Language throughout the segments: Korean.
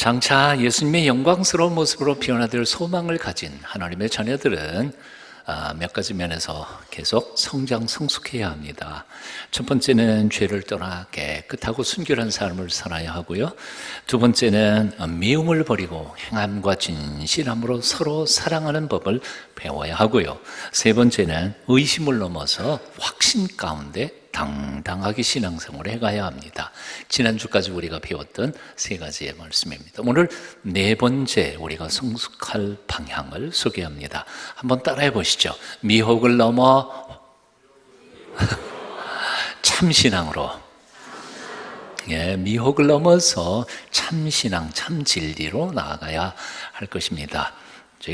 장차 예수님의 영광스러운 모습으로 변화될 소망을 가진 하나님의 자녀들은 몇 가지 면에서 계속 성장 성숙해야 합니다. 첫 번째는 죄를 떠나 깨끗하고 순결한 삶을 살아야 하고요. 두 번째는 미움을 버리고 행함과 진실함으로 서로 사랑하는 법을 배워야 하고요. 세 번째는 의심을 넘어서 확신 가운데 당당하게 신앙생활을 해가야 합니다. 지난주까지 우리가 배웠던 세 가지의 말씀입니다. 오늘 네 번째 우리가 성숙할 방향을 소개합니다. 한번 따라해 보시죠. 미혹을 넘어 참신앙으로. 미혹을 넘어서 참신앙, 참진리로 나아가야 할 것입니다.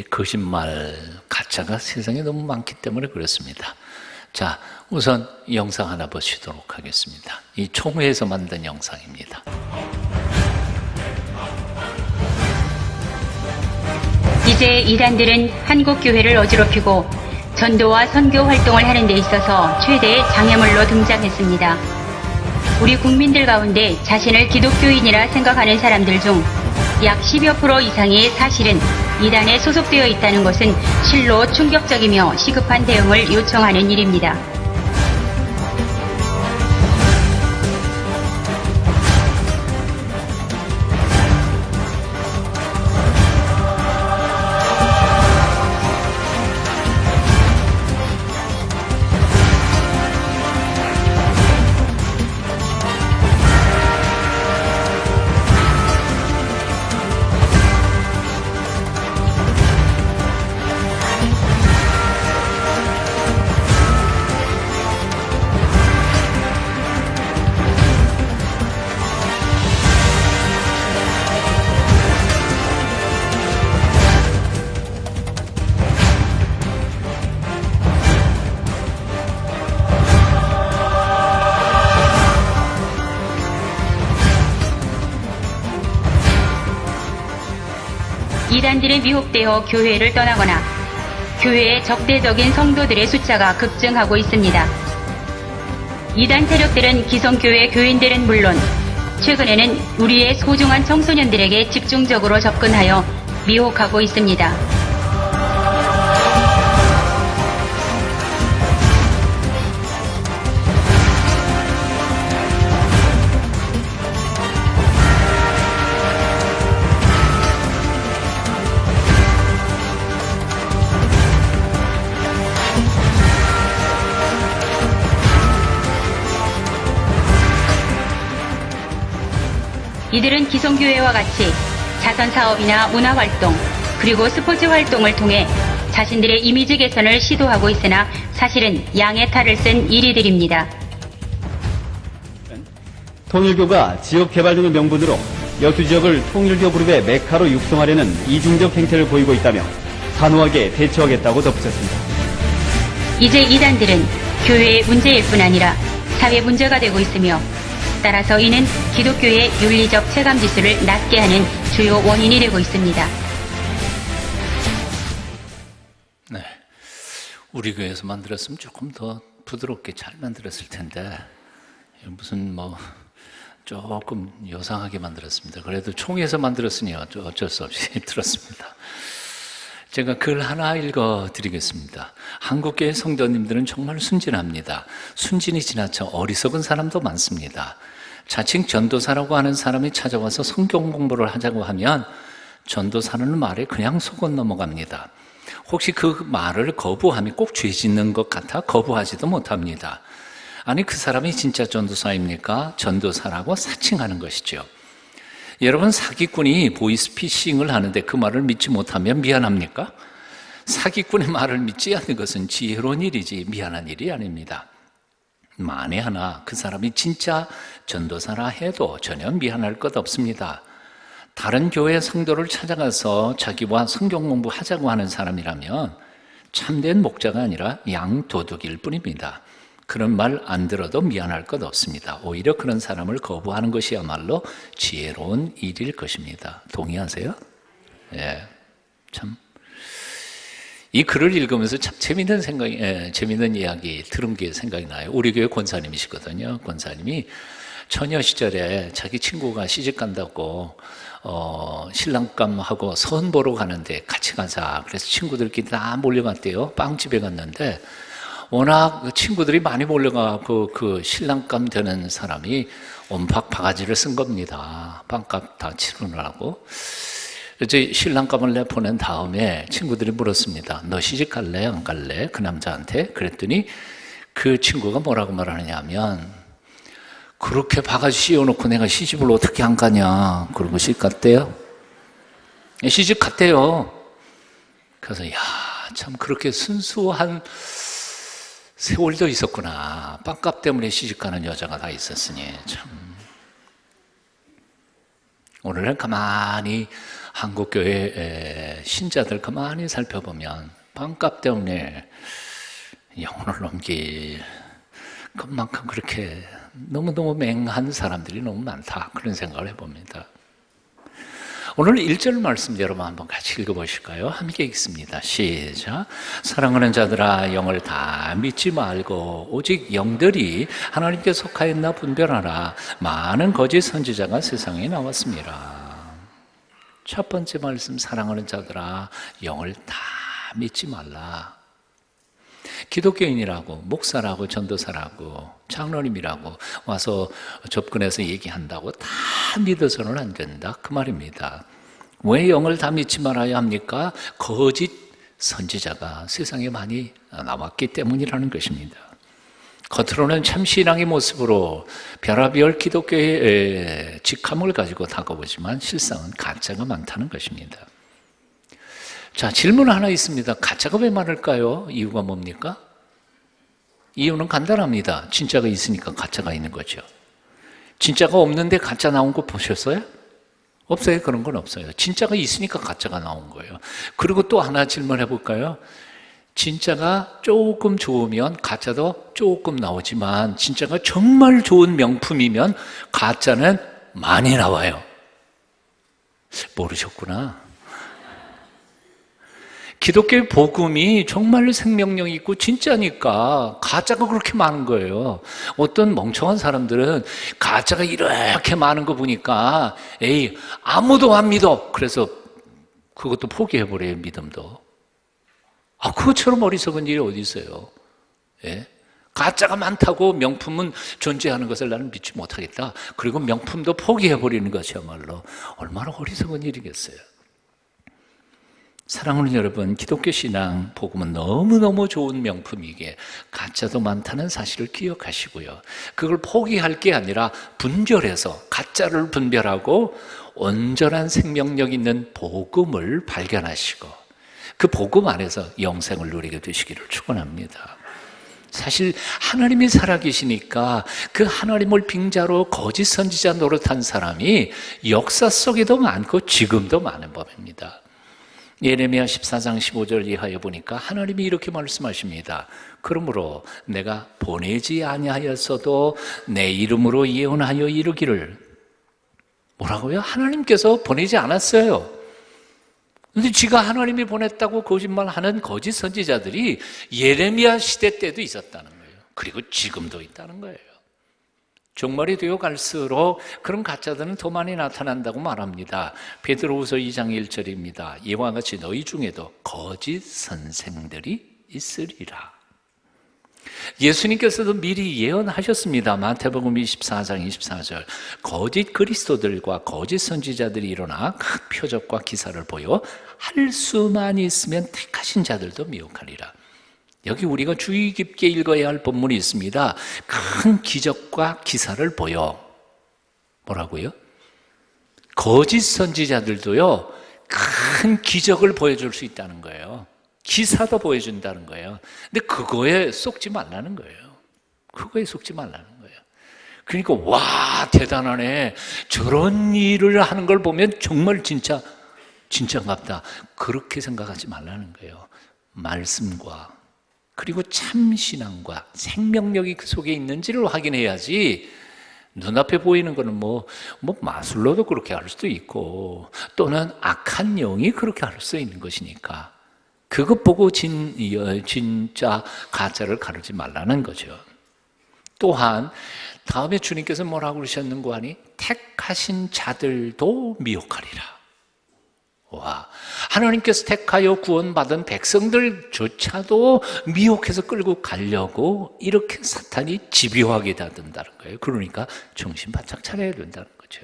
거짓말, 가짜가 세상에 너무 많기 때문에 그렇습니다. 자, 우선 영상 하나 보시도록 하겠습니다. 이 총회에서 만든 영상입니다. 이제 이단들은 한국교회를 어지럽히고 전도와 선교 활동을 하는 데 있어서 최대의 장애물로 등장했습니다. 우리 국민들 가운데 자신을 기독교인이라 생각하는 사람들 중 약 10여% 이상이 사실은 이단에 소속되어 있다는 것은 실로 충격적이며 시급한 대응을 요청하는 일입니다. 이단들에 미혹되어 교회를 떠나거나 교회에 적대적인 성도들의 숫자가 급증하고 있습니다. 이단 세력들은 기성교회 교인들은 물론 최근에는 우리의 소중한 청소년들에게 집중적으로 접근하여 미혹하고 있습니다. 이들은 기성교회와 같이 자선사업이나 문화활동, 그리고 스포츠 활동을 통해 자신들의 이미지 개선을 시도하고 있으나 사실은 양의 탈을 쓴 이리들입니다. 통일교가 지역개발 등의 명분으로 여수 지역을 통일교 그룹의 메카로 육성하려는 이중적 행태를 보이고 있다며 단호하게 대처하겠다고 덧붙였습니다. 이제 이단들은 교회의 문제일 뿐 아니라 사회 문제가 되고 있으며 따라서 이는 기독교의 윤리적 체감지수를 낮게 하는 주요 원인이 되고 있습니다. 네, 우리 교회에서 만들었으면 조금 더 부드럽게 잘 만들었을 텐데 무슨 조금 요상하게 만들었습니다. 그래도 총회에서 만들었으니 어쩔 수 없이 들었습니다. 제가 글 하나 읽어드리겠습니다. 한국교회 성도님들은 정말 순진합니다. 순진이 지나쳐 어리석은 사람도 많습니다. 자칭 전도사라고 하는 사람이 찾아와서 성경 공부를 하자고 하면 전도사라는 말에 그냥 속은 넘어갑니다. 혹시 그 말을 거부하면 꼭 죄 짓는 것 같아 거부하지도 못합니다. 아니, 그 사람이 진짜 전도사입니까? 전도사라고 사칭하는 것이죠. 여러분, 사기꾼이 보이스피싱을 하는데 그 말을 믿지 못하면 미안합니까? 사기꾼의 말을 믿지 않는 것은 지혜로운 일이지 미안한 일이 아닙니다. 만에 하나 그 사람이 진짜 전도사라 해도 전혀 미안할 것 없습니다. 다른 교회 성도를 찾아가서 자기와 성경 공부하자고 하는 사람이라면 참된 목자가 아니라 양도둑일 뿐입니다. 그런 말 안 들어도 미안할 것 없습니다. 오히려 그런 사람을 거부하는 것이야말로 지혜로운 일일 것입니다. 동의하세요? 예, 참. 이 글을 읽으면서 참 재밌는 이야기 들은 게 생각이 나요. 우리 교회 권사님이시거든요. 권사님이 처녀 시절에 자기 친구가 시집 간다고 신랑감하고 선 보러 가는데 같이 가자. 그래서 친구들끼리 다 몰려갔대요. 빵집에 갔는데 워낙 그 친구들이 많이 몰려가고 그 신랑감 되는 사람이 온팍 바가지를 쓴 겁니다. 빵값 다 치르느라고. 이제 신랑감을 내보낸 다음에 친구들이 물었습니다. 너 시집 갈래? 안 갈래? 그 남자한테. 그랬더니 그 친구가 뭐라고 말하느냐 하면 그렇게 바가지 씌워놓고 내가 시집을 어떻게 안 가냐. 그러고 시집 갔대요. 시집 갔대요. 그래서 야, 참 그렇게 순수한 세월도 있었구나. 빵값 때문에 시집가는 여자가 다 있었으니 참. 오늘은 가만히 한국교회 신자들 가만히 살펴보면 빵값 때문에 영혼을 넘길 것만큼 그렇게 너무너무 맹한 사람들이 너무 많다. 그런 생각을 해봅니다. 오늘 1절 말씀 여러분 한번 같이 읽어보실까요? 함께 읽습니다. 시작. 사랑하는 자들아 영을 다 믿지 말고 오직 영들이 하나님께 속하였나 분별하라. 많은 거짓 선지자가 세상에 나왔습니다. 첫 번째 말씀, 사랑하는 자들아 영을 다 믿지 말라. 기독교인이라고 목사라고 전도사라고 장로님이라고 와서 접근해서 얘기한다고 다 믿어서는 안 된다 그 말입니다. 왜 영을 다 믿지 말아야 합니까? 거짓 선지자가 세상에 많이 나왔기 때문이라는 것입니다. 겉으로는 참 신앙의 모습으로 별하별 기독교의 직함을 가지고 다가오지만 실상은 가짜가 많다는 것입니다. 자, 질문 하나 있습니다. 가짜가 왜 많을까요? 이유가 뭡니까? 이유는 간단합니다. 진짜가 있으니까 가짜가 있는 거죠. 진짜가 없는데 가짜 나온 거 보셨어요? 없어요. 그런 건 없어요. 진짜가 있으니까 가짜가 나온 거예요. 그리고 또 하나 질문해 볼까요? 진짜가 조금 좋으면 가짜도 조금 나오지만 진짜가 정말 좋은 명품이면 가짜는 많이 나와요. 모르셨구나. 기독교의 복음이 정말 생명력 있고 진짜니까 가짜가 그렇게 많은 거예요. 어떤 멍청한 사람들은 가짜가 이렇게 많은 거 보니까 에이 아무도 안 믿어. 그래서 그것도 포기해버려요. 믿음도. 그것처럼 어리석은 일이 어디 있어요. 예? 가짜가 많다고 명품은 존재하는 것을 나는 믿지 못하겠다. 그리고 명품도 포기해버리는 것이야말로 얼마나 어리석은 일이겠어요. 사랑하는 여러분, 기독교 신앙 복음은 너무너무 좋은 명품이기에 가짜도 많다는 사실을 기억하시고요. 그걸 포기할 게 아니라 분별해서 가짜를 분별하고 온전한 생명력 있는 복음을 발견하시고 그 복음 안에서 영생을 누리게 되시기를 축원합니다. 사실 하나님이 살아계시니까 그 하나님을 빙자로 거짓 선지자 노릇한 사람이 역사 속에도 많고 지금도 많은 법입니다. 예레미야 14장 15절 이하에 보니까 하나님이 이렇게 말씀하십니다. 그러므로 내가 보내지 아니하였어도 내 이름으로 예언하여 이르기를. 뭐라고요? 하나님께서 보내지 않았어요. 그런데 지가 하나님이 보냈다고 거짓말하는 거짓 선지자들이 예레미야 시대 때도 있었다는 거예요. 그리고 지금도 있다는 거예요. 종말이 되어 갈수록 그런 가짜들은 더 많이 나타난다고 말합니다. 베드로후서 2장 1절입니다. 이와 같이 너희 중에도 거짓 선생들이 있으리라. 예수님께서도 미리 예언하셨습니다. 마태복음 24장 24절. 거짓 그리스도들과 거짓 선지자들이 일어나 큰 표적과 기사를 보여 할 수만 있으면 택하신 자들도 미혹하리라. 여기 우리가 주의 깊게 읽어야 할 본문이 있습니다. 큰 기적과 기사를 보여. 뭐라고요? 거짓 선지자들도요, 큰 기적을 보여줄 수 있다는 거예요. 기사도 보여준다는 거예요. 근데 그거에 속지 말라는 거예요. 그거에 속지 말라는 거예요. 그러니까 와 대단하네. 저런 일을 하는 걸 보면 정말 진짜인갑다. 그렇게 생각하지 말라는 거예요. 말씀과 그리고 참 신앙과 생명력이 그 속에 있는지를 확인해야지. 눈앞에 보이는 거는 뭐 마술로도 그렇게 할 수도 있고 또는 악한 영이 그렇게 할 수 있는 것이니까 그것 보고 진짜 가짜를 가르지 말라는 거죠. 또한 다음에 주님께서 뭐라고 그러셨는고 하니 택하신 자들도 미혹하리라. 와, 하나님께서 택하여 구원받은 백성들조차도 미혹해서 끌고 가려고 이렇게 사탄이 집요하게 다든다는 거예요. 그러니까 정신 바짝 차려야 된다는 거죠.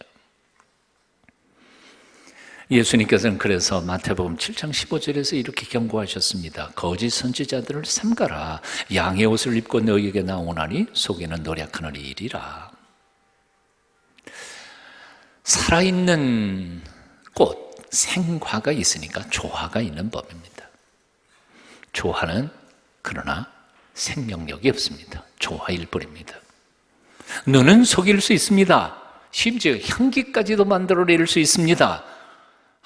예수님께서는 그래서 마태복음 7장 15절에서 이렇게 경고하셨습니다. 거짓 선지자들을 삼가라. 양의 옷을 입고 너희에게 나오나니 속에는 노략하는 일이라. 살아있는 꽃, 생화가 있으니까 조화가 있는 법입니다. 조화는 그러나 생명력이 없습니다. 조화일 뿐입니다. 눈은 속일 수 있습니다. 심지어 향기까지도 만들어낼 수 있습니다.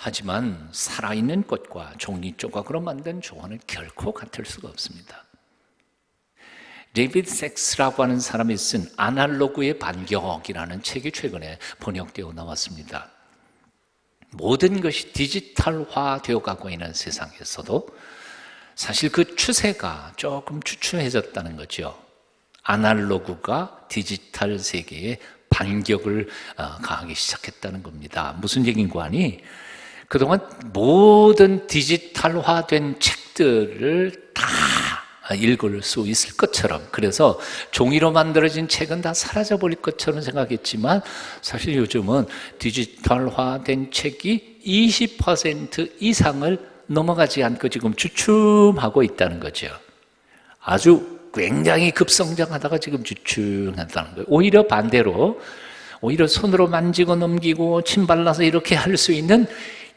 하지만 살아있는 꽃과 종이 조각으로 만든 조화는 결코 같을 수가 없습니다. 데이비드 섹스라고 하는 사람이 쓴 아날로그의 반격이라는 책이 최근에 번역되어 나왔습니다. 모든 것이 디지털화되어 가고 있는 세상에서도 사실 그 추세가 조금 추추해졌다는 거죠. 아날로그가 디지털 세계에 반격을 가하기 시작했다는 겁니다. 무슨 얘기인가 하니 그동안 모든 디지털화된 책들을 다 읽을 수 있을 것처럼, 그래서 종이로 만들어진 책은 다 사라져버릴 것처럼 생각했지만 사실 요즘은 디지털화된 책이 20% 이상을 넘어가지 않고 지금 주춤하고 있다는 거죠. 아주 굉장히 급성장하다가 지금 주춤하다는 거예요. 오히려 반대로, 오히려 손으로 만지고 넘기고 침 발라서 이렇게 할 수 있는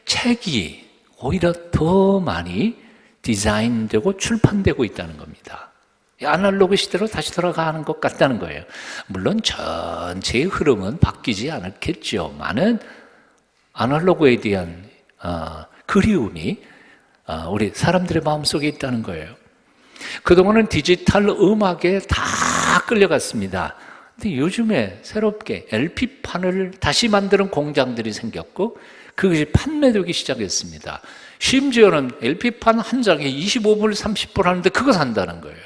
책이 오히려 더 많이 디자인되고 출판되고 있다는 겁니다. 아날로그 시대로 다시 돌아가는 것 같다는 거예요. 물론 전체의 흐름은 바뀌지 않겠죠. 많은 아날로그에 대한 그리움이 우리 사람들의 마음속에 있다는 거예요. 그동안은 디지털 음악에 다 끌려갔습니다. 근데 요즘에 새롭게 LP판을 다시 만드는 공장들이 생겼고 그것이 판매되기 시작했습니다. 심지어는 LP판 한 장에 25불, 30불 하는데 그거 산다는 거예요.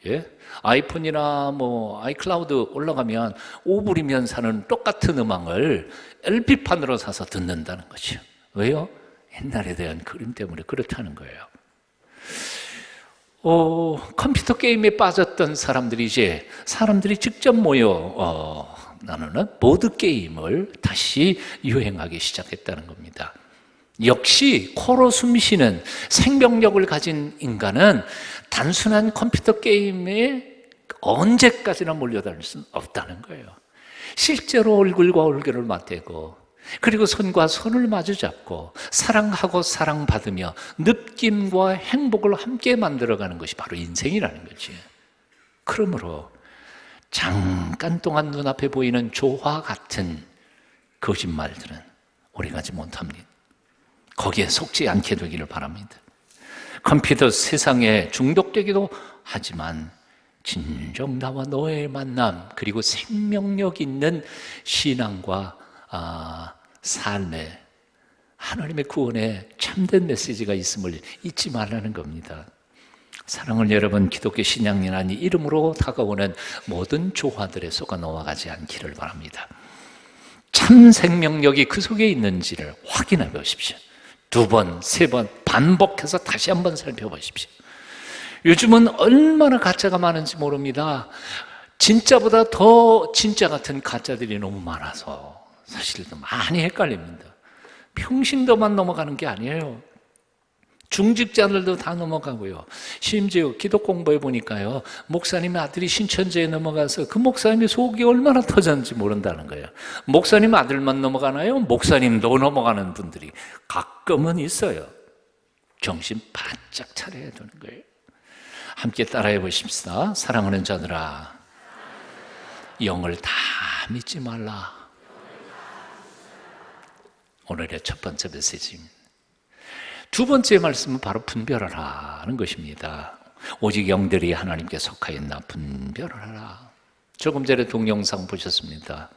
예? 아이폰이나 뭐 아이클라우드 올라가면 5불이면 사는 똑같은 음악을 LP판으로 사서 듣는다는 거죠. 왜요? 옛날에 대한 그림 때문에 그렇다는 거예요. 컴퓨터 게임에 빠졌던 사람들이 이제 사람들이 직접 모여 나누는 보드 게임을 다시 유행하기 시작했다는 겁니다. 역시 코로 숨쉬는 생명력을 가진 인간은 단순한 컴퓨터 게임에 언제까지나 몰려다닐 수는 없다는 거예요. 실제로 얼굴과 얼굴을 맞대고 그리고 손과 손을 마주 잡고 사랑하고 사랑받으며 느낌과 행복을 함께 만들어가는 것이 바로 인생이라는 거지. 그러므로 잠깐 동안 눈앞에 보이는 조화 같은 거짓말들은 오래가지 못합니다. 거기에 속지 않게 되기를 바랍니다. 컴퓨터 세상에 중독되기도 하지만 진정 나와 너의 만남 그리고 생명력 있는 신앙과 삶에 하나님의 구원에 참된 메시지가 있음을 잊지 말라는 겁니다. 사랑하는 여러분, 기독교 신앙이라는 이름으로 다가오는 모든 조화들에 속아 넘어가지 않기를 바랍니다. 참 생명력이 그 속에 있는지를 확인해 보십시오. 2번, 3번 반복해서 다시 한번 살펴보십시오. 요즘은 얼마나 가짜가 많은지 모릅니다. 진짜보다 더 진짜 같은 가짜들이 너무 많아서 사실 많이 헷갈립니다. 평신도만 넘어가는 게 아니에요. 중직자들도 다 넘어가고요. 심지어 기독 공부해 보니까요, 목사님의 아들이 신천지에 넘어가서 그 목사님의 속이 얼마나 터졌는지 모른다는 거예요. 목사님 아들만 넘어가나요? 목사님도 넘어가는 분들이 가끔은 있어요. 정신 바짝 차려야 되는 거예요. 함께 따라해 보십시다. 사랑하는 자들아, 영을 다 믿지 말라. 오늘의 첫 번째 메시지입니다. 두 번째 말씀은 바로 분별하라는 것입니다. 오직 영들이 하나님께 속하였나 분별하라. 조금 전에 동영상 보셨습니다.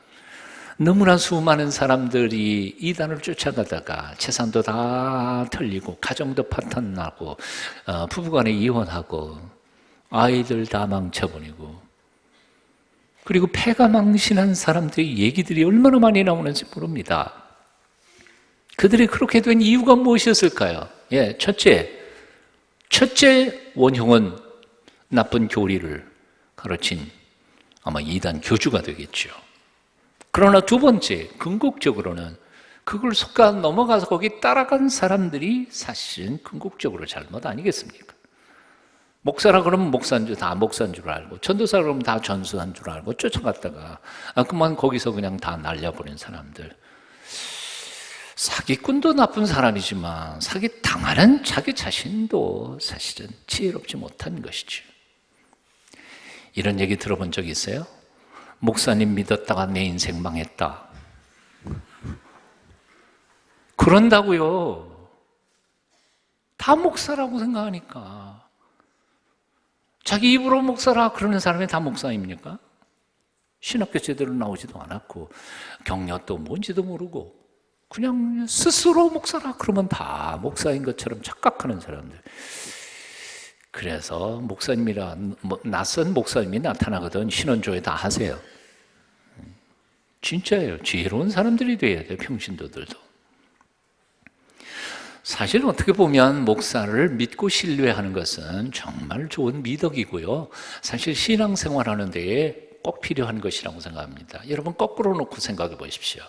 너무나 수많은 사람들이 이단을 쫓아가다가 재산도 다 털리고 가정도 파탄나고 부부간에 이혼하고 아이들 다 망쳐버리고 그리고 패가 망신한 사람들의 얘기들이 얼마나 많이 나오는지 모릅니다. 그들이 그렇게 된 이유가 무엇이었을까요? 첫째 원흉은 나쁜 교리를 가르친 아마 이단 교주가 되겠죠. 그러나 두 번째, 궁극적으로는 그걸 속아 넘어가서 거기 따라간 사람들이 사실은 궁극적으로 잘못 아니겠습니까? 목사라 그러면 목사인 줄, 다 목사인 줄 알고, 전도사 그러면 다 전수한 줄 알고 쫓아갔다가 그만 거기서 그냥 다 날려버린 사람들. 사기꾼도 나쁜 사람이지만 사기당하는 자기 자신도 사실은 지혜롭지 못한 것이죠. 이런 얘기 들어본 적 있어요? 목사님 믿었다가 내 인생 망했다. 그런다고요. 다 목사라고 생각하니까. 자기 입으로 목사라 그러는 사람이 다 목사입니까? 신학교 제대로 나오지도 않았고 경력도 뭔지도 모르고 그냥 스스로 목사라 그러면 다 목사인 것처럼 착각하는 사람들. 그래서 목사님이라 낯선 목사님이 나타나거든 신원조회 다 하세요. 진짜예요. 지혜로운 사람들이 돼야 돼요. 평신도들도. 사실 어떻게 보면 목사를 믿고 신뢰하는 것은 정말 좋은 미덕이고요. 사실 신앙생활하는 데에 꼭 필요한 것이라고 생각합니다. 여러분 거꾸로 놓고 생각해 보십시오.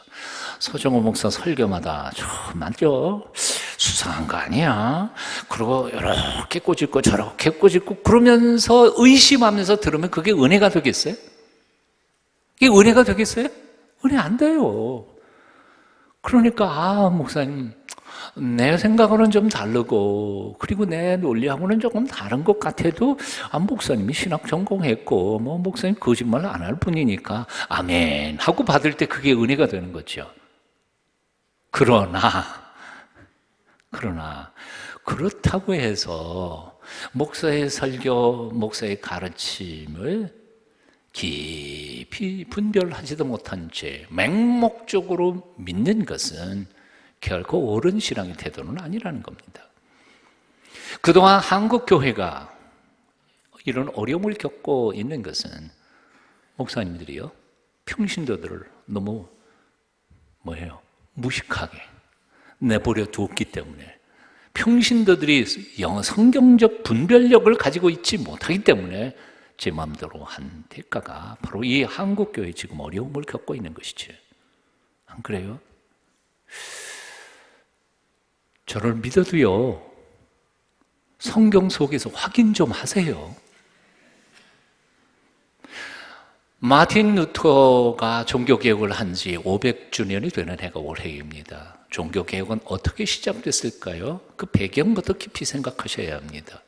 서정호 목사 설교마다 정말요 수상한 거 아니야? 그리고 이렇게 꼬집고 저렇게 꼬집고 그러면서 의심하면서 들으면 그게 은혜가 되겠어요? 이게 은혜가 되겠어요? 은혜 안 돼요. 그러니까 목사님 내 생각으로는 좀 다르고 그리고 내 논리하고는 조금 다른 것 같아도 목사님이 신학 전공했고 목사님 거짓말 안 할 뿐이니까 아멘 하고 받을 때 그게 은혜가 되는 거죠. 그러나 그렇다고 해서 목사의 설교, 목사의 가르침을 깊이 분별하지도 못한 채 맹목적으로 믿는 것은 결코 옳은 신앙의 태도는 아니라는 겁니다. 그동안 한국 교회가 이런 어려움을 겪고 있는 것은 목사님들이요 평신도들을 너무 무식하게 내버려 두었기 때문에 평신도들이 성경적 분별력을 가지고 있지 못하기 때문에 제 마음대로 한 대가가 바로 이 한국 교회 지금 어려움을 겪고 있는 것이죠. 안 그래요? 저를 믿어도요, 성경 속에서 확인 좀 하세요. 마틴 루터가 종교개혁을 한 지 500주년이 되는 해가 올해입니다. 종교개혁은 어떻게 시작됐을까요? 그 배경부터 깊이 생각하셔야 합니다.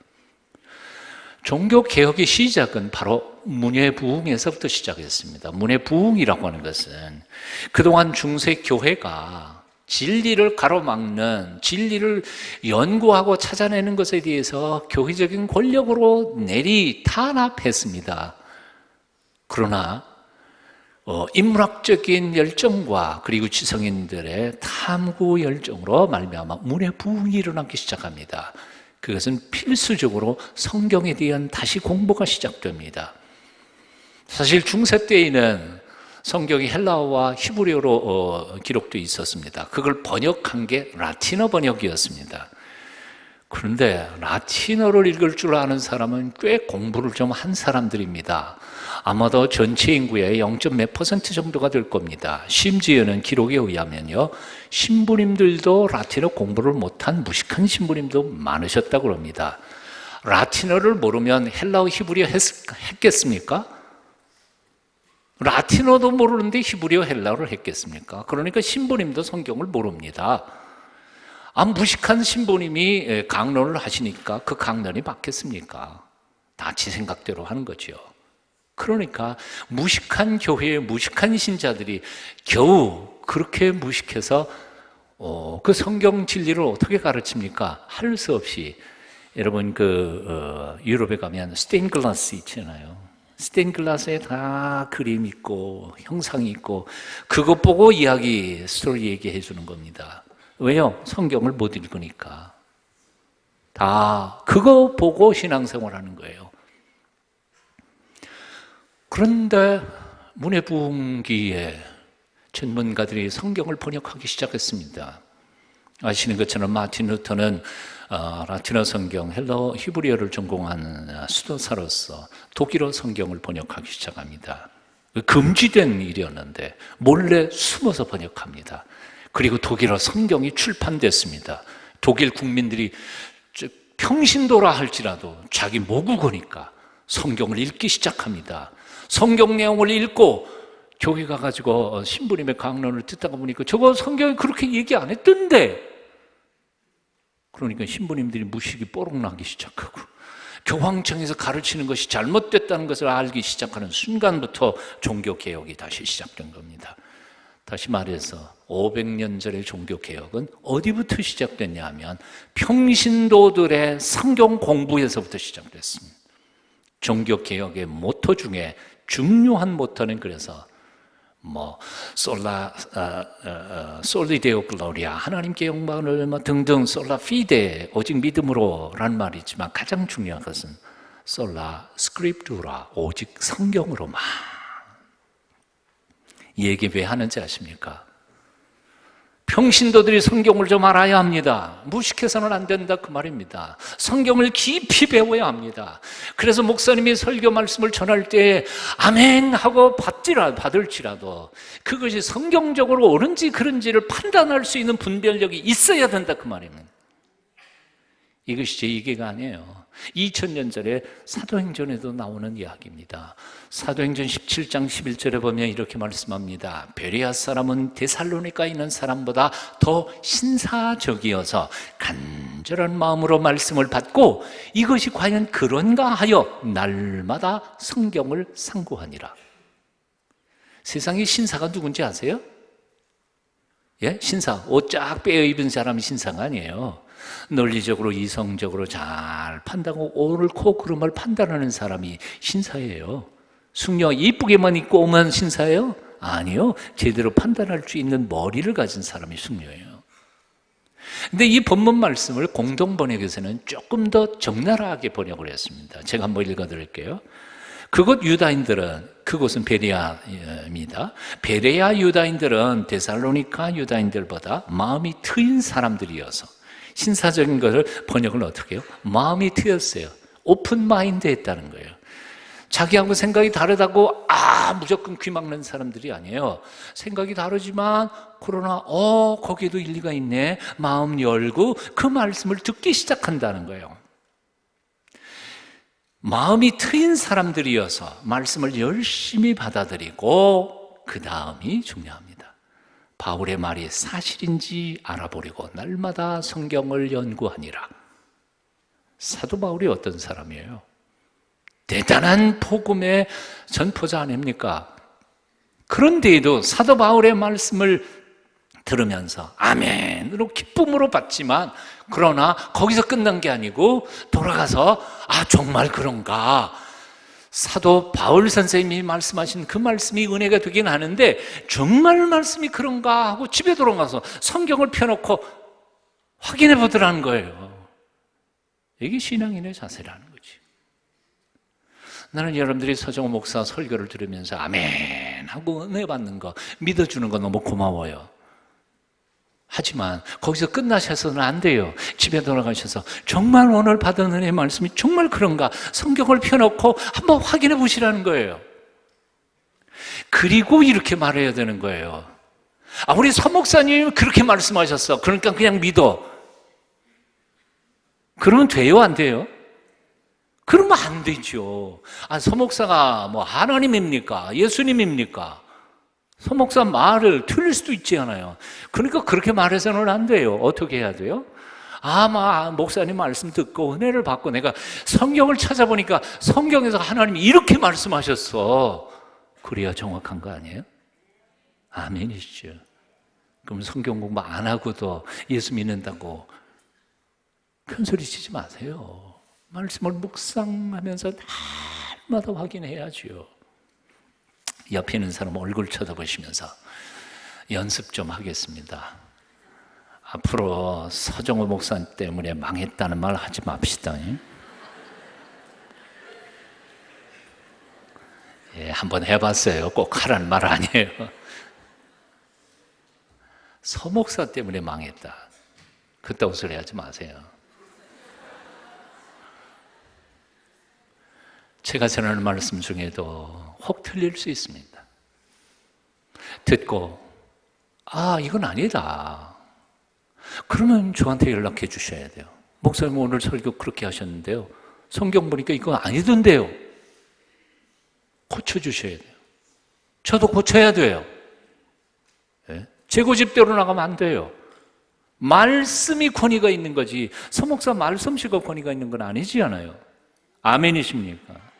종교개혁의 시작은 바로 문예부흥에서부터 시작했습니다. 문예부흥이라고 하는 것은 그동안 중세교회가 진리를 가로막는, 진리를 연구하고 찾아내는 것에 대해서 교회적인 권력으로 내리 탄압했습니다. 그러나 인문학적인 열정과 그리고 지성인들의 탐구 열정으로 말미암아 문예부흥이 일어나기 시작합니다. 그것은 필수적으로 성경에 대한 다시 공부가 시작됩니다. 사실 중세 때에는 성경이 헬라어와 히브리어로 기록되어 있었습니다. 그걸 번역한 게 라틴어 번역이었습니다. 그런데 라틴어를 읽을 줄 아는 사람은 꽤 공부를 좀 한 사람들입니다. 아마도 전체 인구의 0.몇% 정도가 될 겁니다. 심지어는 기록에 의하면요, 신부님들도 라틴어 공부를 못한 무식한 신부님도 많으셨다고 합니다. 라틴어를 모르면 헬라어 히브리어 했겠습니까? 라틴어도 모르는데 히브리어 헬라어를 했겠습니까? 그러니까 신부님도 성경을 모릅니다. 무식한 신부님이 강론을 하시니까 그 강론이 맞겠습니까? 다 지 생각대로 하는 거죠. 그러니까 무식한 교회의 무식한 신자들이 겨우 그렇게 무식해서 그 성경 진리를 어떻게 가르칩니까? 할 수 없이 여러분 유럽에 가면 스테인 글라스 있잖아요. 스테인 글라스에 다 그림 있고 형상이 있고 그것 보고 스토리 얘기해 주는 겁니다. 왜요? 성경을 못 읽으니까. 다 그거 보고 신앙생활 하는 거예요. 그런데 문해부흥기에 전문가들이 성경을 번역하기 시작했습니다. 아시는 것처럼 마틴 루터는 라틴어 성경, 헬러 히브리어를 전공한 수도사로서 독일어 성경을 번역하기 시작합니다. 금지된 일이었는데 몰래 숨어서 번역합니다. 그리고 독일어 성경이 출판됐습니다. 독일 국민들이 평신도라 할지라도 자기 모국어니까 성경을 읽기 시작합니다. 성경 내용을 읽고 교회 가가지고 신부님의 강론을 듣다가 보니까 저거 성경에 그렇게 얘기 안 했던데, 그러니까 신부님들이 무식이 뽀록 나기 시작하고 교황청에서 가르치는 것이 잘못됐다는 것을 알기 시작하는 순간부터 종교개혁이 다시 시작된 겁니다. 다시 말해서 500년 전의 종교개혁은 어디부터 시작됐냐 하면 평신도들의 성경 공부에서부터 시작됐습니다. 종교개혁의 모토 중에 중요한 모토는 그래서 솔리데오 글로리아, 하나님께 영광을 등등, 솔라 피데, 오직 믿음으로라는 말이지만 가장 중요한 것은 솔라 스크립투라, 오직 성경으로만. 이 얘기 왜 하는지 아십니까? 평신도들이 성경을 좀 알아야 합니다. 무식해서는 안 된다 그 말입니다. 성경을 깊이 배워야 합니다. 그래서 목사님이 설교 말씀을 전할 때 아멘 하고 받을지라도 그것이 성경적으로 옳은지 그른지를 판단할 수 있는 분별력이 있어야 된다 그 말입니다. 이것이 제 얘기가 아니에요. 2000년 전에 사도행전에도 나오는 이야기입니다. 사도행전 17장 11절에 보면 이렇게 말씀합니다. 베레아 사람은 데살로니가에 있는 사람보다 더 신사적이어서 간절한 마음으로 말씀을 받고 이것이 과연 그런가 하여 날마다 성경을 상고하니라. 세상에 신사가 누군지 아세요? 예? 신사, 옷 쫙 빼어 입은 사람이 신사가 아니에요. 논리적으로 이성적으로 잘 판단하고 옳고 그름을 판단하는 사람이 신사예요. 숙녀 이쁘게만 입고 오면 신사예요? 아니요. 제대로 판단할 수 있는 머리를 가진 사람이 숙녀예요. 근데 이 본문 말씀을 공동 번역에서는 조금 더 적나라하게 번역을 했습니다. 제가 한번 읽어드릴게요. 그곳은 베레아입니다. 베레아 유다인들은 데살로니가 유다인들보다 마음이 트인 사람들이어서, 신사적인 것을 번역을 어떻게 해요? 마음이 트였어요. 오픈 마인드 했다는 거예요. 자기하고 생각이 다르다고 무조건 귀 막는 사람들이 아니에요. 생각이 다르지만 그러나 거기에도 일리가 있네, 마음 열고 그 말씀을 듣기 시작한다는 거예요. 마음이 트인 사람들이어서 말씀을 열심히 받아들이고 그 다음이 중요합니다. 바울의 말이 사실인지 알아보려고 날마다 성경을 연구하니라. 사도 바울이 어떤 사람이에요? 대단한 복음의 전포자 아닙니까? 그런데에도 사도 바울의 말씀을 들으면서 아멘으로 기쁨으로 받지만, 그러나 거기서 끝난 게 아니고 돌아가서 정말 그런가, 사도 바울 선생님이 말씀하신 그 말씀이 은혜가 되긴 하는데 정말 말씀이 그런가 하고 집에 돌아가서 성경을 펴놓고 확인해 보더라는 거예요. 이게 신앙인의 자세라는 거지. 나는 여러분들이 서정호 목사 설교를 들으면서 아멘 하고 은혜 받는 거, 믿어주는 거 너무 고마워요. 하지만 거기서 끝나셔서는 안 돼요. 집에 돌아가셔서 정말 오늘 받은 은혜의 말씀이 정말 그런가 성경을 펴놓고 한번 확인해 보시라는 거예요. 그리고 이렇게 말해야 되는 거예요. 우리 서 목사님 그렇게 말씀하셨어, 그러니까 그냥 믿어. 그러면 돼요, 안 돼요? 그러면 안 되죠. 서 목사가 하나님입니까? 예수님입니까? 서 목사 말을 틀릴 수도 있지 않아요. 그러니까 그렇게 말해서는 안 돼요. 어떻게 해야 돼요? 목사님 말씀 듣고 은혜를 받고 내가 성경을 찾아보니까 성경에서 하나님이 이렇게 말씀하셨어. 그래야 정확한 거 아니에요? 아멘이시죠. 그럼 성경 공부 안 하고도 예수 믿는다고 큰소리 치지 마세요. 말씀을 묵상하면서 날마다 확인해야죠. 옆에 있는 사람 얼굴 쳐다보시면서 연습 좀 하겠습니다. 앞으로 서정호 목사 때문에 망했다는 말 하지 맙시다. 예, 한번 해봤어요. 꼭 하라는 말 아니에요. 서목사 때문에 망했다. 그따구 소리 하지 마세요. 제가 전하는 말씀 중에도 혹 틀릴 수 있습니다. 듣고 이건 아니다. 그러면 저한테 연락해 주셔야 돼요. 목사님 오늘 설교 그렇게 하셨는데요. 성경 보니까 이건 아니던데요. 고쳐주셔야 돼요. 저도 고쳐야 돼요. 네? 제 고집대로 나가면 안 돼요. 말씀이 권위가 있는 거지 서목사 말씀씨가 권위가 있는 건 아니지않아요. 아멘이십니까?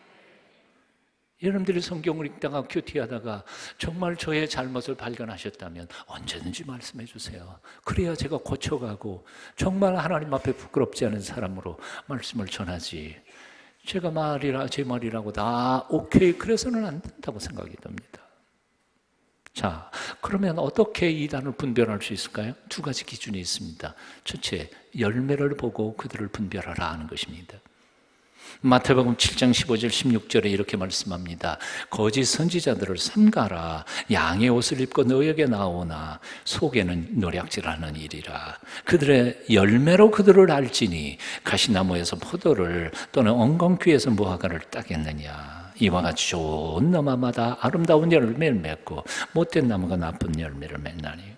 여러분들이 성경을 읽다가 큐티하다가 정말 저의 잘못을 발견하셨다면 언제든지 말씀해 주세요. 그래야 제가 고쳐가고 정말 하나님 앞에 부끄럽지 않은 사람으로 말씀을 전하지, 제가 제 말이라고 다 오케이 그래서는 안 된다고 생각이 듭니다. 자, 그러면 어떻게 이단을 분별할 수 있을까요? 두 가지 기준이 있습니다. 첫째, 열매를 보고 그들을 분별하라 하는 것입니다. 마태복음 7장 15절 16절에 이렇게 말씀합니다. 거짓 선지자들을 삼가라. 양의 옷을 입고 너에게 나오나 속에는 노략질하는 일이라. 그들의 열매로 그들을 알지니 가시나무에서 포도를 또는 엉겅퀴에서 무화과를 따겠느냐. 이와 같이 좋은 나무마다 아름다운 열매를 맺고 못된 나무가 나쁜 열매를 맺나니.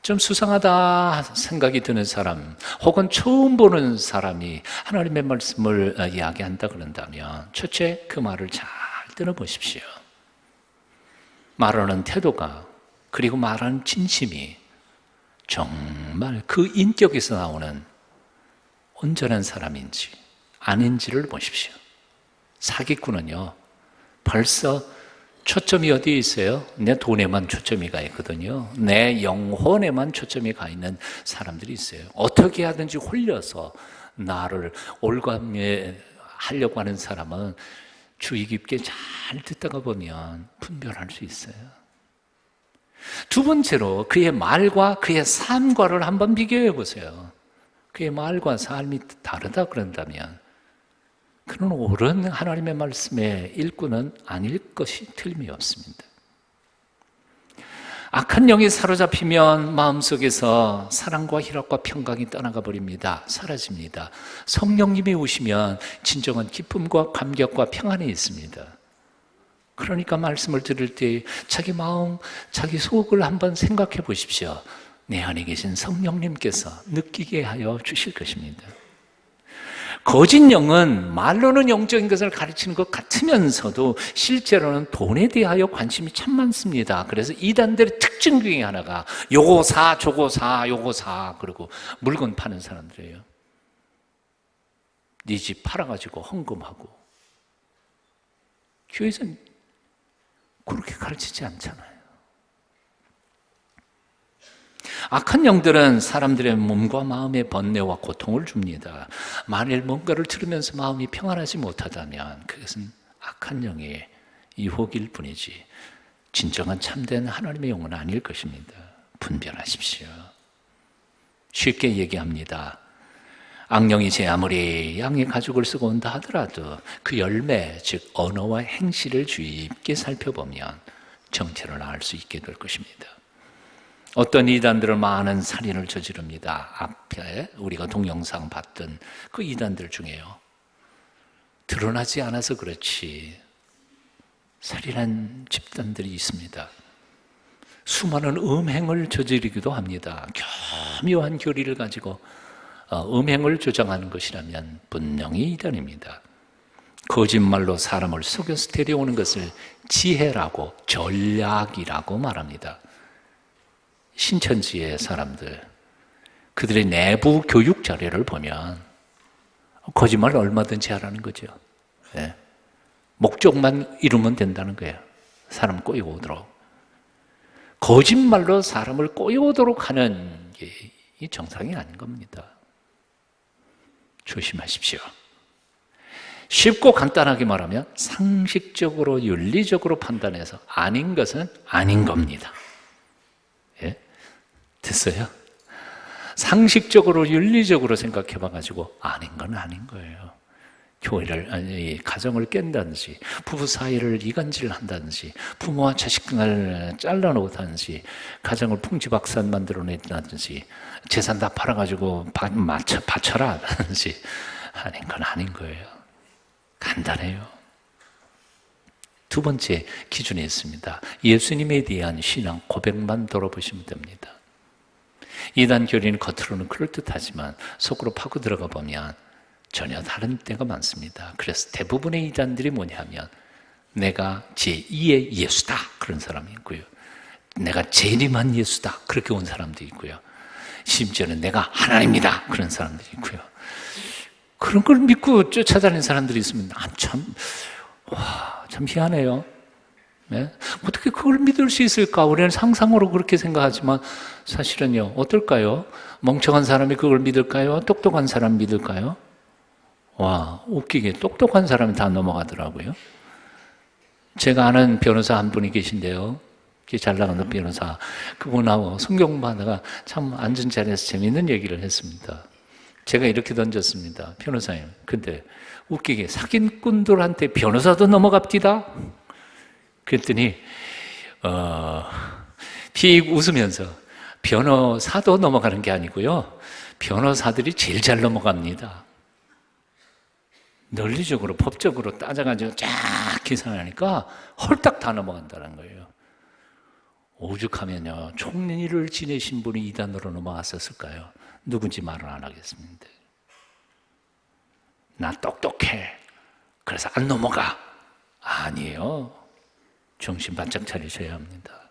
좀 수상하다 생각이 드는 사람 혹은 처음 보는 사람이 하나님의 말씀을 이야기한다 그런다면 첫째, 그 말을 잘 들어보십시오. 말하는 태도가 그리고 말하는 진심이 정말 그 인격에서 나오는 온전한 사람인지 아닌지를 보십시오. 사기꾼은요 벌써 초점이 어디에 있어요? 내 돈에만 초점이 가 있거든요. 내 영혼에만 초점이 가 있는 사람들이 있어요. 어떻게 하든지 홀려서 나를 올가매 하려고 하는 사람은 주의 깊게 잘 듣다가 보면 분별할 수 있어요. 두 번째로 그의 말과 그의 삶과를 한번 비교해 보세요. 그의 말과 삶이 다르다 그런다면 그는 옳은 하나님의 말씀의 일꾼은 아닐 것이 틀림이 없습니다. 악한 영이 사로잡히면 마음속에서 사랑과 희락과 평강이 떠나가 버립니다. 사라집니다. 성령님이 오시면 진정한 기쁨과 감격과 평안이 있습니다. 그러니까 말씀을 들을 때 자기 마음, 자기 속을 한번 생각해 보십시오. 내 안에 계신 성령님께서 느끼게 하여 주실 것입니다. 거짓 영은 말로는 영적인 것을 가르치는 것 같으면서도 실제로는 돈에 대하여 관심이 참 많습니다. 그래서 이단들의 특징 중에 하나가 요거 사, 저거 사, 요거 사 그리고 물건 파는 사람들이에요. 네 집 팔아가지고 헌금하고. 교회에서는 그렇게 가르치지 않잖아요. 악한 영들은 사람들의 몸과 마음에 번뇌와 고통을 줍니다. 만일 뭔가를 들으면서 마음이 평안하지 못하다면 그것은 악한 영의 유혹일 뿐이지 진정한 참된 하나님의 영은 아닐 것입니다. 분별하십시오. 쉽게 얘기합니다. 악령이 제 아무리 양의 가죽을 쓰고 온다 하더라도 그 열매, 즉 언어와 행실을 주의 깊게 살펴보면 정체를 알 수 있게 될 것입니다. 어떤 이단들은 많은 살인을 저지릅니다. 앞에 우리가 동영상 봤던 그 이단들 중에요. 드러나지 않아서 그렇지 살인한 집단들이 있습니다. 수많은 음행을 저지르기도 합니다. 교묘한 교리를 가지고 음행을 조장하는 것이라면 분명히 이단입니다. 거짓말로 사람을 속여서 데려오는 것을 지혜라고 전략이라고 말합니다. 신천지의 사람들, 그들의 내부 교육 자료를 보면 거짓말을 얼마든지 하라는 거죠. 네. 목적만 이루면 된다는 거예요. 사람 꼬여오도록. 거짓말로 사람을 꼬여오도록 하는 게 이 정상이 아닌 겁니다. 조심하십시오. 쉽고 간단하게 말하면 상식적으로 윤리적으로 판단해서 아닌 것은 아닌 겁니다. 예? 됐어요? 상식적으로 윤리적으로 생각해 봐가지고 아닌 건 아닌 거예요. 교회를, 아니, 가정을 깬다든지, 부부 사이를 이간질한다든지, 부모와 자식 간을 잘라놓다든지, 가정을 풍지박산 만들어낸다든지, 재산 다 팔아가지고 바쳐라 하든지 하는 건 아닌 거예요. 간단해요. 두 번째 기준이 있습니다. 예수님에 대한 신앙 고백만 돌아보시면 됩니다. 이단 교리는 겉으로는 그럴듯하지만 속으로 파고 들어가 보면 전혀 다른 때가 많습니다. 그래서 대부분의 이단들이 뭐냐면 내가 제2의 예수다 그런 사람이 있고요. 내가 재림한 예수다 그렇게 온 사람도 있고요. 심지어는 내가 하나님이다 그런 사람들이 있고요. 그런 걸 믿고 쫓아다니는 사람들이 있으면 참 희한해요. 네? 어떻게 그걸 믿을 수 있을까? 우리는 상상으로 그렇게 생각하지만 사실은요, 어떨까요? 멍청한 사람이 그걸 믿을까요? 똑똑한 사람이 믿을까요? 와, 웃기게 똑똑한 사람이 다 넘어가더라고요. 제가 아는 변호사 한 분이 계신데요. 잘 나가는 변호사. 그분하고 성경 공부하다가 참 앉은 자리에서 재미있는 얘기를 했습니다. 제가 이렇게 던졌습니다. 변호사님, 근데 웃기게 사기꾼들한테 변호사도 넘어갑디다? 그랬더니 픽 웃으면서 변호사도 넘어가는 게 아니고요. 변호사들이 제일 잘 넘어갑니다. 논리적으로 법적으로 따져가지고 쫙 계산하니까 헐딱 다 넘어간다는 거예요. 오죽하면요, 총리를 지내신 분이 이단으로 넘어갔었을까요? 누군지 말은 안 하겠습니다. 나 똑똑해. 그래서 안 넘어가. 아니에요. 정신 바짝 차리셔야 합니다.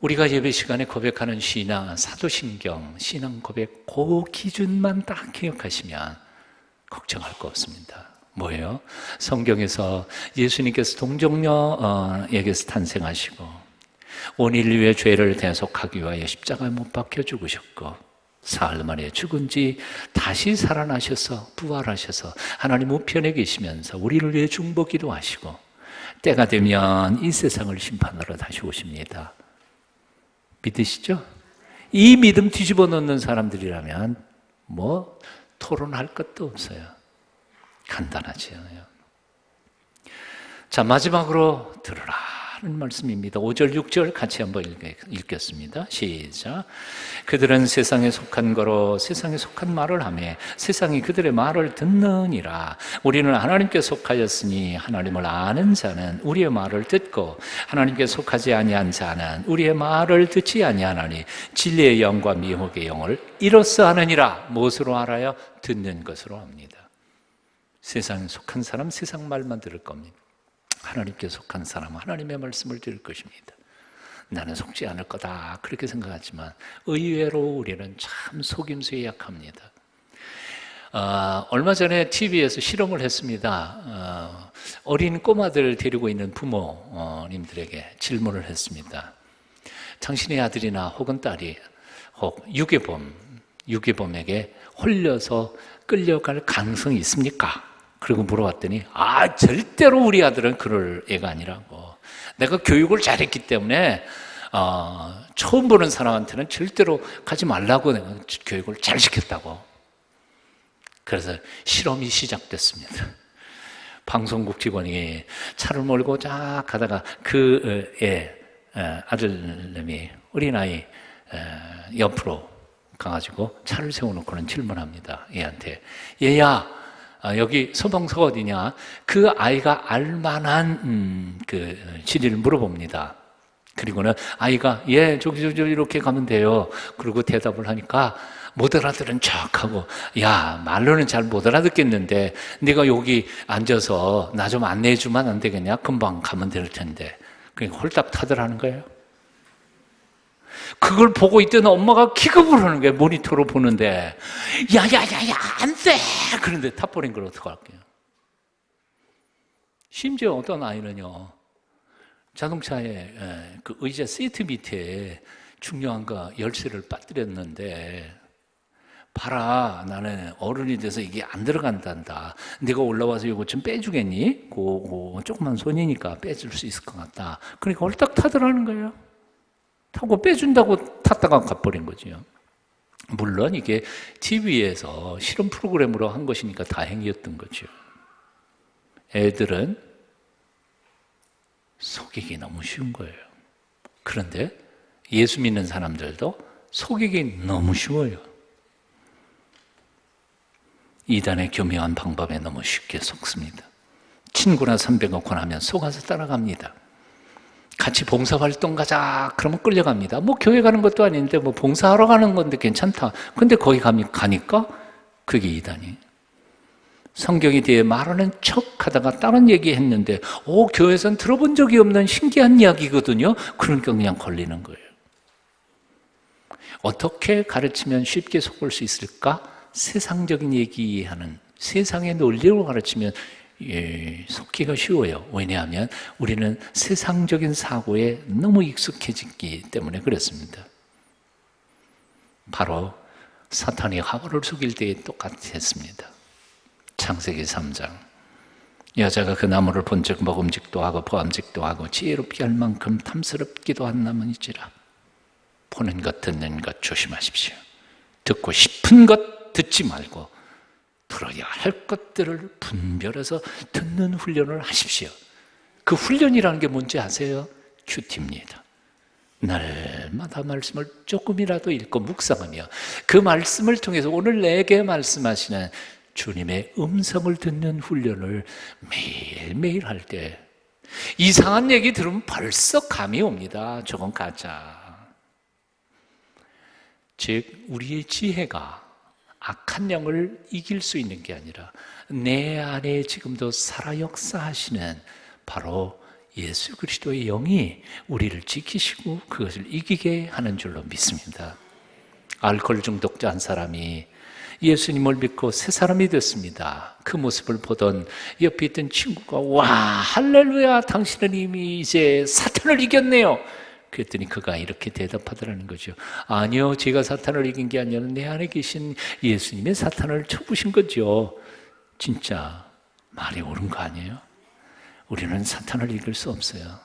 우리가 예배 시간에 고백하는 신앙, 사도신경, 신앙 고백, 그 기준만 딱 기억하시면 걱정할 거 없습니다. 뭐예요? 성경에서 예수님께서 동정녀에게서 탄생하시고 온 인류의 죄를 대속하기 위하여 십자가에 못 박혀 죽으셨고 사흘 만에 죽은 지 다시 살아나셔서 부활하셔서 하나님 우편에 계시면서 우리를 위해 중보기도 하시고 때가 되면 이 세상을 심판하러 다시 오십니다. 믿으시죠? 이 믿음 뒤집어 놓는 사람들이라면 뭐 토론할 것도 없어요. 간단하지 않아요. 자, 마지막으로 들으라는 말씀입니다. 5절, 6절 같이 한번 읽겠습니다. 시작. 그들은 세상에 속한 거로 세상에 속한 말을 하며 세상이 그들의 말을 듣느니라. 우리는 하나님께 속하였으니 하나님을 아는 자는 우리의 말을 듣고 하나님께 속하지 아니한 자는 우리의 말을 듣지 아니하나니 진리의 영과 미혹의 영을 이로써 아느니라. 무엇으로 알아요? 듣는 것으로 압니다. 세상에 속한 사람 세상 말만 들을 겁니다. 하나님께 속한 사람은 하나님의 말씀을 들을 것입니다. 나는 속지 않을 거다 그렇게 생각하지만 의외로 우리는 참 속임수에 약합니다. 얼마 전에 TV에서 실험을 했습니다. 어린 꼬마들 데리고 있는 부모님들에게 질문을 했습니다. 당신의 아들이나 혹은 딸이 혹 유괴범에게 홀려서 끌려갈 가능성이 있습니까? 그리고 물어봤더니 절대로 우리 아들은 그럴 애가 아니라고. 내가 교육을 잘했기 때문에 처음 보는 사람한테는 절대로 가지 말라고 내가 교육을 잘 시켰다고. 그래서 실험이 시작됐습니다. 방송국 직원이 차를 몰고 쫙 가다가 그 아들내미 어린아이 옆으로 가가지고 차를 세워놓고는 질문합니다. 얘한테, 얘야 여기 소방서가 어디냐? 그 아이가 알만한 그 지리를 물어봅니다. 그리고는 아이가 저기 이렇게 가면 돼요. 그리고 대답을 하니까 못 알아들은 척하고 야 말로는 잘 못 알아듣겠는데 네가 여기 앉아서 나 좀 안내해 주면 안 되겠냐? 금방 가면 될 텐데. 그러니까 홀딱 타들하는 거예요. 그걸 보고 있던 엄마가 기겁을 하는 거예요. 모니터로 보는데 야야야야 안 돼. 그런데 타버린 걸 어떡할게요. 심지어 어떤 아이는요 자동차에 그 의자 시트 밑에 중요한 거 열쇠를 빠뜨렸는데 봐라 나는 어른이 돼서 이게 안 들어간단다. 네가 올라와서 이거 좀 빼주겠니? 그 조그만 손이니까 빼줄 수 있을 것 같다. 그러니까 홀딱 타더라는 거예요. 타고 빼준다고 탔다가 가버린 거지요. 물론 이게 TV에서 실험 프로그램으로 한 것이니까 다행이었던 거죠. 애들은 속이기 너무 쉬운 거예요. 그런데 예수 믿는 사람들도 속이기 너무 쉬워요. 이단의 교묘한 방법에 너무 쉽게 속습니다. 친구나 선배 놓고 나면 속아서 따라갑니다. 같이 봉사활동 가자 그러면 끌려갑니다. 뭐 교회 가는 것도 아닌데 뭐 봉사하러 가는 건데 괜찮다. 근데 거기 가니까 그게 이단이. 성경에 대해 말하는 척 하다가 다른 얘기 했는데 교회에선 들어본 적이 없는 신기한 이야기거든요. 그러니까 그냥 걸리는 거예요. 어떻게 가르치면 쉽게 속을 수 있을까? 세상적인 얘기하는 세상의 논리로 가르치면 속기가 쉬워요. 왜냐하면 우리는 세상적인 사고에 너무 익숙해졌기 때문에 그렇습니다. 바로 사탄이 하와를 속일 때에 똑같았습니다. 창세기 3장 여자가 그 나무를 본즉 먹음직도 하고 보암직도 하고 지혜롭게 할 만큼 탐스럽기도 한 나무니지라. 보는 것 듣는 것 조심하십시오. 듣고 싶은 것 듣지 말고 들어야 할 것들을 분별해서 듣는 훈련을 하십시오. 그 훈련이라는 게 뭔지 아세요? 큐티입니다. 날마다 말씀을 조금이라도 읽고 묵상하며 그 말씀을 통해서 오늘 내게 말씀하시는 주님의 음성을 듣는 훈련을 매일매일 할 때 이상한 얘기 들으면 벌써 감이 옵니다. 저건 가짜. 즉 우리의 지혜가 악한 영을 이길 수 있는 게 아니라 내 안에 지금도 살아 역사하시는 바로 예수 그리스도의 영이 우리를 지키시고 그것을 이기게 하는 줄로 믿습니다. 알코올 중독자 한 사람이 예수님을 믿고 새 사람이 됐습니다. 그 모습을 보던 옆에 있던 친구가 와 할렐루야 당신은 이미 이제 사탄을 이겼네요. 그랬더니 그가 이렇게 대답하더라는 거죠. 아니요, 제가 사탄을 이긴 게 아니라 내 안에 계신 예수님의 사탄을 쳐부신 거죠. 진짜 말이 옳은 거 아니에요? 우리는 사탄을 이길 수 없어요.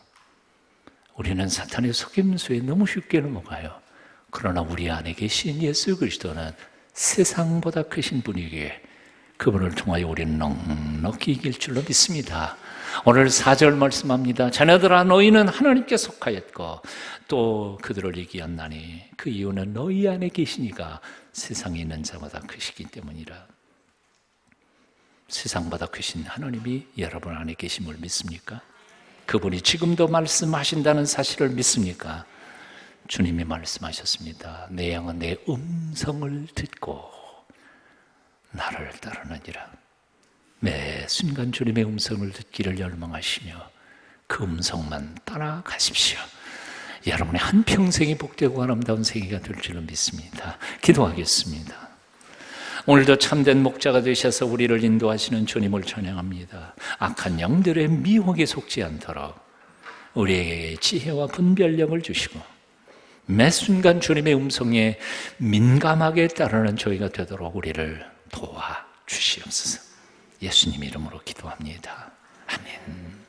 우리는 사탄의 속임수에 너무 쉽게 넘어가요. 그러나 우리 안에 계신 예수 그리스도는 세상보다 크신 분이기에 그분을 통하여 우리는 넉넉히 이길 줄로 믿습니다. 오늘 4절 말씀합니다. 자녀들아 너희는 하나님께 속하였고 또 그들을 이기었나니 그 이유는 너희 안에 계시니가 세상에 있는 자보다 크시기 때문이라. 세상보다 크신 하나님이 여러분 안에 계심을 믿습니까? 그분이 지금도 말씀하신다는 사실을 믿습니까? 주님이 말씀하셨습니다. 내 양은 내 음성을 듣고 나를 따르느니라. 매 순간 주님의 음성을 듣기를 열망하시며 그 음성만 따라가십시오. 여러분의 한평생이 복되고 아름다운 생애가 될 줄로 믿습니다. 기도하겠습니다. 오늘도 참된 목자가 되셔서 우리를 인도하시는 주님을 찬양합니다. 악한 영들의 미혹에 속지 않도록 우리에게 지혜와 분별력을 주시고 매 순간 주님의 음성에 민감하게 따르는 저희가 되도록 우리를 도와주시옵소서. 예수님 이름으로 기도합니다. 아멘.